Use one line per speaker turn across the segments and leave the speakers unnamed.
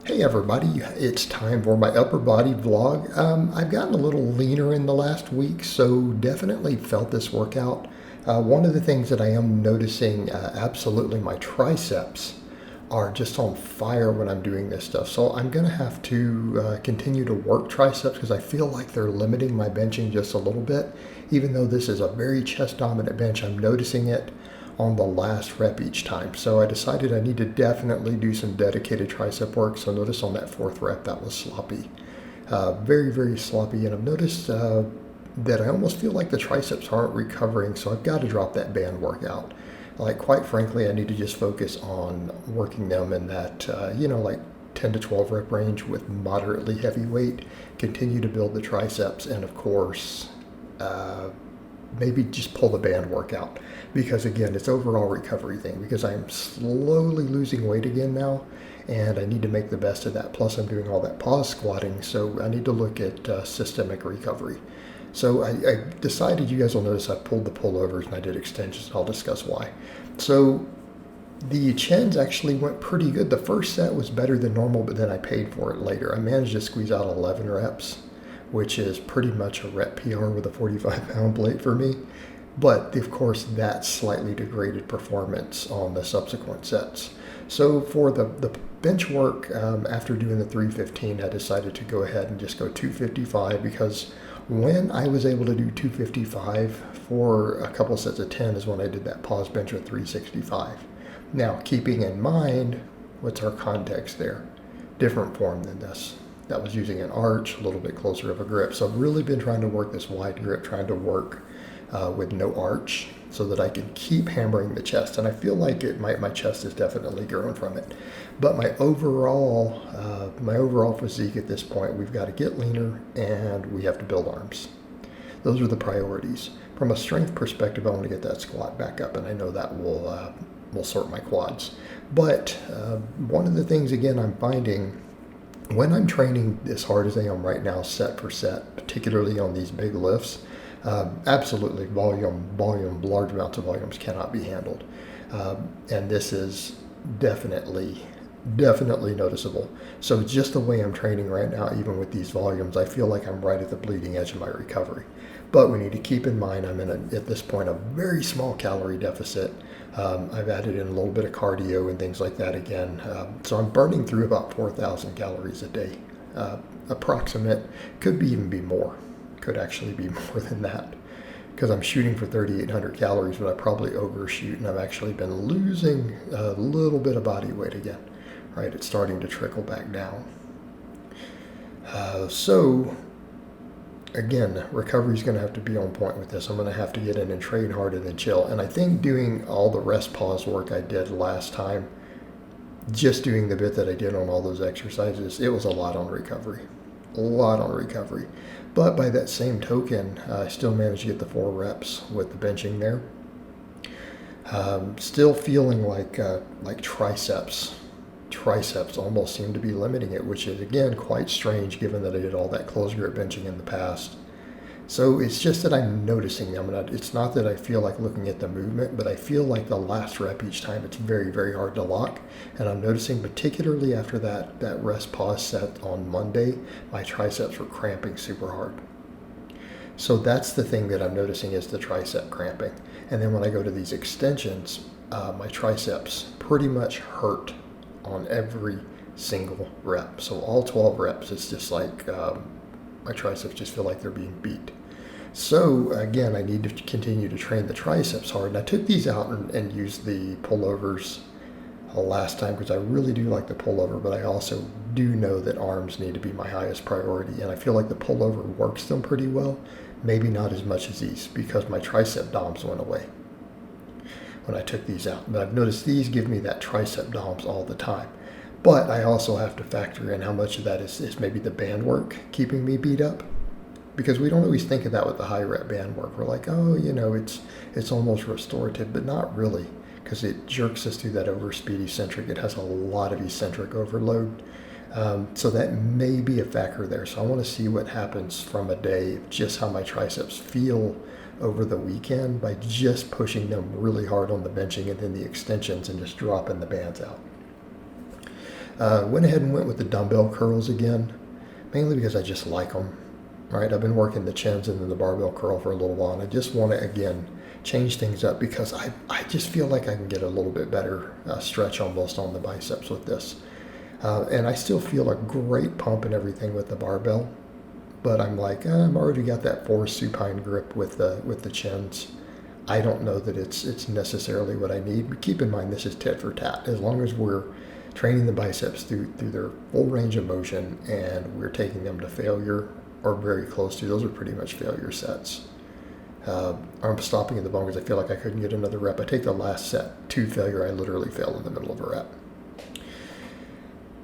Hey everybody, it's time for my upper body vlog. I've gotten a little leaner in the last week, so definitely felt this workout. One of the things that I am noticing, absolutely my triceps are just on fire when I'm doing this stuff. So I'm gonna have to continue to work triceps because I feel like they're limiting my benching just a little bit. Even though this is a very chest dominant bench, I'm noticing it on the last rep each time. So I decided I need to definitely do some dedicated tricep work. So notice on that fourth rep, that was sloppy. Very, very sloppy. And I've noticed that I almost feel like the triceps aren't recovering. So I've got to drop that band workout. Like, quite frankly, I need to just focus on working them in that, like 10 to 12 rep range with moderately heavy weight, continue to build the triceps, and of course, maybe just pull the band workout, because again, it's overall recovery thing, because I'm slowly losing weight again now and I need to make the best of that. Plus I'm doing all that pause squatting, so I need to look at systemic recovery. So I decided, you guys will notice I pulled the pullovers and I did extensions. I'll discuss why. So the chins actually went pretty good. The first set was better than normal, but then I paid for it later. I managed to squeeze out 11 reps, which is pretty much a rep PR with a 45-pound plate for me. But of course, that slightly degraded performance on the subsequent sets. So for the bench work, after doing the 315, I decided to go ahead and just go 255, because when I was able to do 255 for a couple sets of 10 is when I did that pause bench with 365. Now, keeping in mind, what's our context there? Different form than this. That was using an arch, a little bit closer of a grip. So I've really been trying to work this wide grip, trying to work with no arch so that I can keep hammering the chest. And I feel like my chest is definitely growing from it. But my overall physique at this point, we've got to get leaner and we have to build arms. Those are the priorities. From a strength perspective, I want to get that squat back up, and I know that will sort my quads. But one of the things, again, I'm finding when I'm training as hard as I am right now, set for set, particularly on these big lifts, absolutely large amounts of volumes cannot be handled. And this is definitely noticeable. So just the way I'm training right now, even with these volumes, I feel like I'm right at the bleeding edge of my recovery. But we need to keep in mind I'm in, at this point, a very small calorie deficit. I've added in a little bit of cardio and things like that again. So I'm burning through about 4,000 calories a day. Approximate, could even be more. Could actually be more than that, because I'm shooting for 3,800 calories, but I probably overshoot, and I've actually been losing a little bit of body weight again. Right, it's starting to trickle back down. So again, recovery is going to have to be on point with this. I'm going to have to get in and train harder than chill. And I think doing all the rest pause work I did last time, just doing the bit that I did on all those exercises, it was a lot on recovery. But by that same token, I still managed to get the 4 reps with the benching there. Still feeling like triceps almost seem to be limiting it, which is again quite strange given that I did all that closed grip benching in the past. So it's just that I'm noticing them, and it's not that I feel like looking at the movement, but I feel like the last rep each time, it's very, very hard to lock. And I'm noticing, particularly after that rest pause set on Monday, my triceps were cramping super hard. So that's the thing that I'm noticing, is the tricep cramping. And then when I go to these extensions, my triceps pretty much hurt on every single rep. So all 12 reps, it's just like my triceps just feel like they're being beat. So again, I need to continue to train the triceps hard. And I took these out and used the pullovers last time, because I really do like the pullover, but I also do know that arms need to be my highest priority. And I feel like the pullover works them pretty well, maybe not as much as these, because my tricep DOMs went away when I took these out. But I've noticed these give me that tricep DOMs all the time. But I also have to factor in how much of that is maybe the band work keeping me beat up, because we don't always think of that with the high rep band work. We're like, oh, it's almost restorative, but not really, because it jerks us through that overspeed eccentric. It has a lot of eccentric overload. So that may be a factor there. So I want to see what happens from a day, just how my triceps feel over the weekend by just pushing them really hard on the benching and then the extensions and just dropping the bands out. Went ahead and went with the dumbbell curls again, mainly because I just like them. Right, I've been working the chins and then the barbell curl for a little while, and I just want to again change things up because I just feel like I can get a little bit better stretch almost on the biceps with this. And I still feel a great pump and everything with the barbell, but I'm like, I've already got that forced supine grip with the chins. I don't know that it's necessarily what I need, but keep in mind this is tit for tat. As long as we're training the biceps through their full range of motion and we're taking them to failure or very close to, those are pretty much failure sets. I'm stopping at the bone because I feel like I couldn't get another rep. I take the last set to failure. I literally fail in the middle of a rep.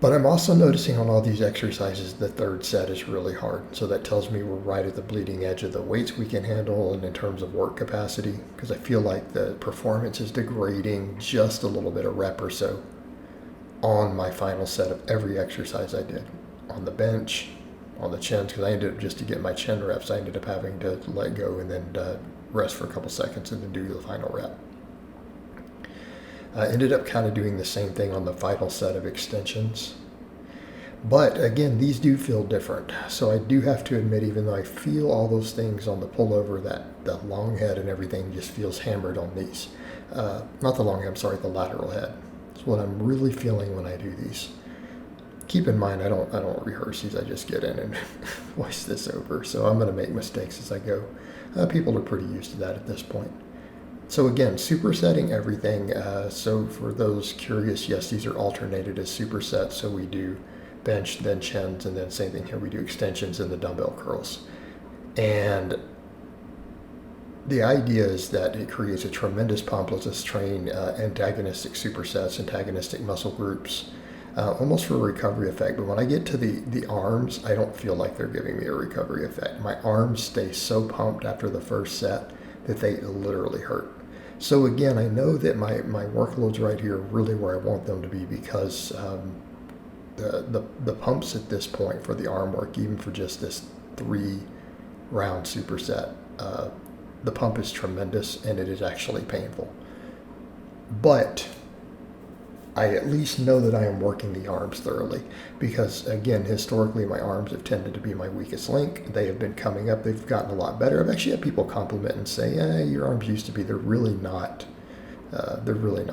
But I'm also noticing on all these exercises, the third set is really hard. So that tells me we're right at the bleeding edge of the weights we can handle and in terms of work capacity, because I feel like the performance is degrading just a little bit, a rep or so, on my final set of every exercise I did. On the bench, on the chins, because I ended up, just to get my chin reps, I ended up having to let go and then rest for a couple seconds and then do the final rep. I ended up kind of doing the same thing on the final set of extensions. But again, these do feel different. So I do have to admit, even though I feel all those things on the pullover, that long head and everything just feels hammered on these. Not the long head, I'm sorry, the lateral head. It's what I'm really feeling when I do these. Keep in mind, I don't rehearse these. I just get in and voice this over. So I'm going to make mistakes as I go. People are pretty used to that at this point. So again, supersetting everything. So for those curious, yes, these are alternated as supersets. So we do bench, then chins, and then same thing here. We do extensions and the dumbbell curls. And the idea is that it creates a tremendous pump. Let's just train antagonistic supersets, antagonistic muscle groups, almost for a recovery effect. But when I get to the arms, I don't feel like they're giving me a recovery effect. My arms stay so pumped after the first set that they literally hurt. So again, I know that my workloads right here are really where I want them to be, because the pumps at this point for the arm work, even for just this 3-round superset, the pump is tremendous and it is actually painful. But I at least know that I am working the arms thoroughly, because again, historically my arms have tended to be my weakest link. They have been coming up. They've gotten a lot better. I've actually had people compliment and say, your arms used to be, they're really not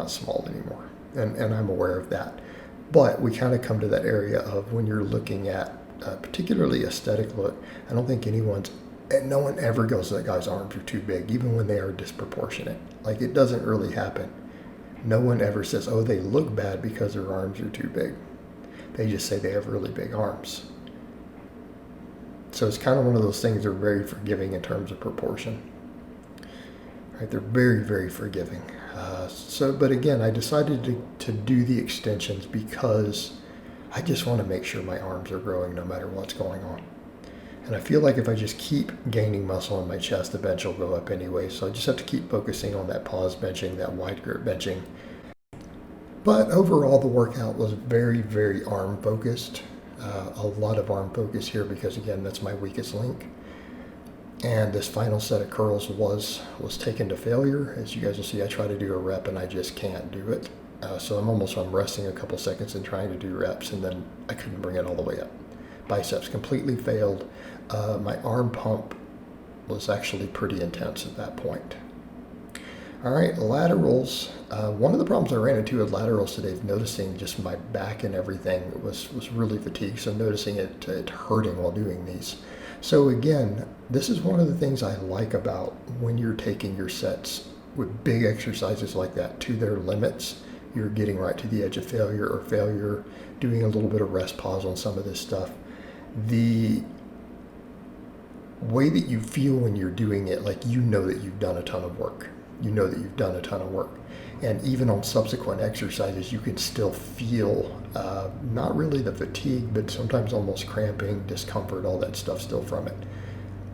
small anymore. And I'm aware of that. But we kind of come to that area of when you're looking at particularly aesthetic look, I don't think no one ever goes, that guy's arms are too big, even when they are disproportionate. Like, it doesn't really happen. No one ever says, oh, they look bad because their arms are too big. They just say they have really big arms. So it's kind of one of those things, they're very forgiving in terms of proportion. Right? They're very, very forgiving. But again, I decided to do the extensions because I just want to make sure my arms are growing no matter what's going on. And I feel like if I just keep gaining muscle in my chest, the bench will go up anyway. So I just have to keep focusing on that pause benching, that wide grip benching. But overall, the workout was very, very arm focused. A lot of arm focus here because, again, that's my weakest link. And this final set of curls was taken to failure. As you guys will see, I try to do a rep and I just can't do it. So I'm resting a couple seconds and trying to do reps, and then I couldn't bring it all the way up. Biceps completely failed. My arm pump was actually pretty intense at that point. All right, laterals. One of the problems I ran into with laterals today is noticing just my back and everything was really fatigued. So noticing it hurting while doing these. So again, this is one of the things I like about when you're taking your sets with big exercises like that to their limits. You're getting right to the edge of failure, doing a little bit of rest pause on some of this stuff. The way that you feel when you're doing it, like you know that you've done a ton of work. And even on subsequent exercises, you can still feel not really the fatigue, but sometimes almost cramping, discomfort, all that stuff still from it.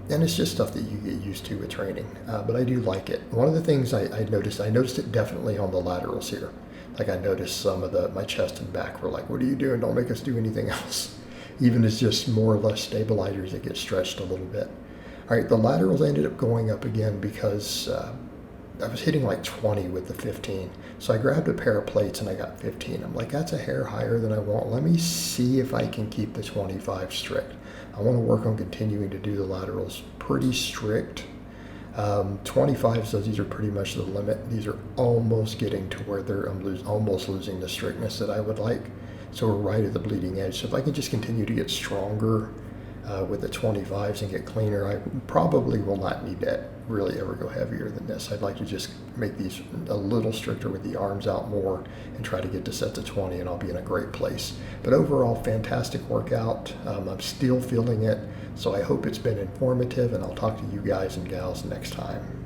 And it's just stuff that you get used to with training. But I do like it. One of the things I noticed it definitely on the laterals here. Like I noticed some of my chest and back were like, what are you doing? Don't make us do anything else. Even as just more or less stabilizers that get stretched a little bit. All right, the laterals ended up going up again because I was hitting like 20 with the 15. So I grabbed a pair of plates and I got 15. I'm like, that's a hair higher than I want. Let me see if I can keep the 25 strict. I want to work on continuing to do the laterals pretty strict. 25, so these are pretty much the limit. These are almost getting to where I'm almost losing the strictness that I would like. So we're right at the bleeding edge. So if I can just continue to get stronger with the 25s and get cleaner, I probably will not need to really ever go heavier than this. I'd like to just make these a little stricter with the arms out more and try to get to sets of 20, and I'll be in a great place. But overall, fantastic workout. I'm still feeling it, so I hope it's been informative, and I'll talk to you guys and gals next time.